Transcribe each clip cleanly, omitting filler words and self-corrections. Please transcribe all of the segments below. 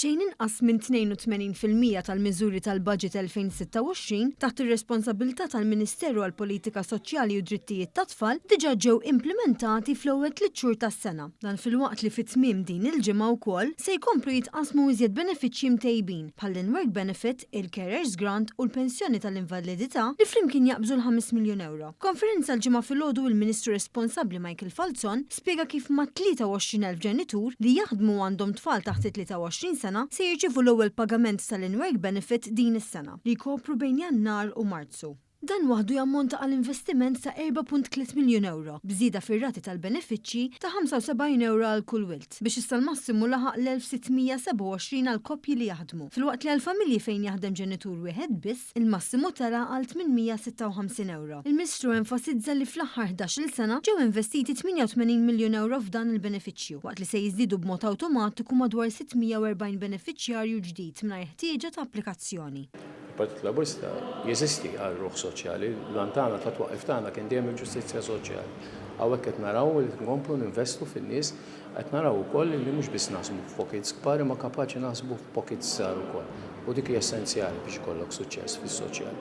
Xejn inqas minn 82% tal-miżuri tal-Budget 2026 taħt ir-responsabilità tal-Ministeru għall-Politika Soċjali u Drittijiet tat-Tfal diġà ġew implementati fl-ewwel 3 xhur tas-sena. Dan filwaqt li fit-tmiem din il-ġimgħa wkoll se jkomplu jitqasmu iżjed benefiċċji mtejbin bħall-in-work benefit, il-carers grant u l-pensjoni tal-invalidità li flimkien jaqbżu l-5 miljun euro. Konferenza l-ġimgħa filgħodu il-Ministru responsabbli Michael Falzon spjega kif ma' 23,000 ġenitur li jaħdmu għandhom tfal taħt 23 sena se jirċievu l-ewwel pagament tal-in-work benefit din is-sena li jkopru bejn Jannar u Marzu. Dan waħdu jammonta għal investiment ta' 4.3 miljun euro, bżida fir-rati tal-benefiċċji ta' 75 euro għal kull wilt, biex issa l-massimu laħaq l-1627 għal koppji li jaħdmu. Filwaqt li għal familji fejn jaħdem ġenitur wieħed biss, il-massimu tara għal 856 euro. Il-Ministru enfasizza li fl-aħħar 11-il sena ġew investiti 88 miljun euro f'dan il-benefiċċju, waqt li se jiżdiedu b'mod awtomatiku madwar 640 benefiċjarju ġdid mingħajr ħtieġa ta' applikazzjoni. Il-Partit Laburista jeżisti għal ruħ soċjali, l-antana ta' twaqqif tagħna kien dejjem il-ġustizzja soċjali. Hawnhekk qed naraw li nkomplu ninvestu fin-nies, qed naraw ukoll li mhux biss naħsbu f'pockets kbar imma kapaċi naħsbu f'pockets żgħar ukoll. U dik hija essenzjali biex ikollok suċċess fis-soċjali.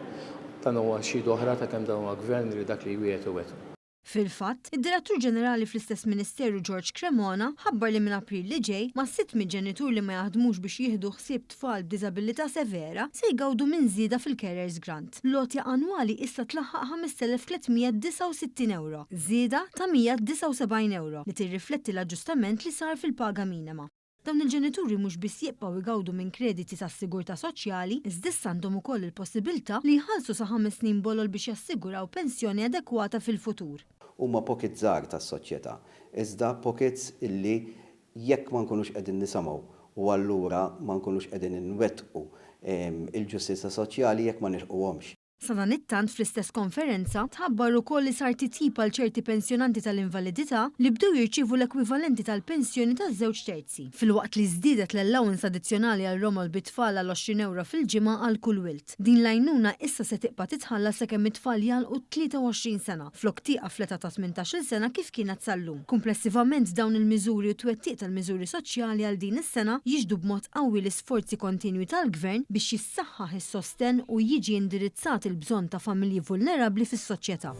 Dan huwa xi oħra ta' kemm dan huwa gvern li dak li jwietu wetu. Fil-fatt, id-Direttur Ġenerali fl-istess Ministeru George Cremona ħabbar li minn April li ġej ma' 600 ġenitur li ma jaħdmux biex jieħdu ħsieb tfal b'diżabilità severa se jgawdu minn żieda fil-carers grant. Lotja annwali issa tlaħħaq 5,369 euro, żieda ta' 179 euro li tirrifletti l-aġġustament li sar fil-paga minima. Dawn il-ġenituri mhux biss jibqgħu jgawdu minn krediti tas-sigurtà soċjali, iżda għandhom ukoll il-possibilità li jħallsu sa 5 snin bolol biex jassiguraw pensjoni adekwata fil-futur. Huma pockets żgħar tas-soċjetà, iżda pockets illi jekk ma nkunux qegħdin nisimgħu u allura ma nkunux qegħdin inwettqu il-ġustizza soċjali jekk ma nilħquhomx. Sa dan it-tant fl-istess konferenza tħabbar ukoll li sar titjib għal ċerti pensjonanti tal-invalidità li bdew jirċievu l-ekwivalenti tal-pensjoni taż-żewġ terzi. Filwaqt li żdiedet l-allowance addizzjonali għal romol bit-tfal għal 20 euro fil-ġimgħa għal kull wilt. Din l-għajnuna issa se tibqa' titħallas sakemm it-tfal jalqu 23 sena, flok tieqa fleta ta' 18-il sena kif kienet sal-lum. Komplessivament dawn il-miżuri u twettiq tal-miżuri soċjali għal din is-sena jiġdu b'mod qawwi l-isforzi kontinwi tal-Gvern biex jissaħħaħ is-sostenn u jiġi indirizzat il-bżonn ta' familji vulnerabbli fis-soċjetà.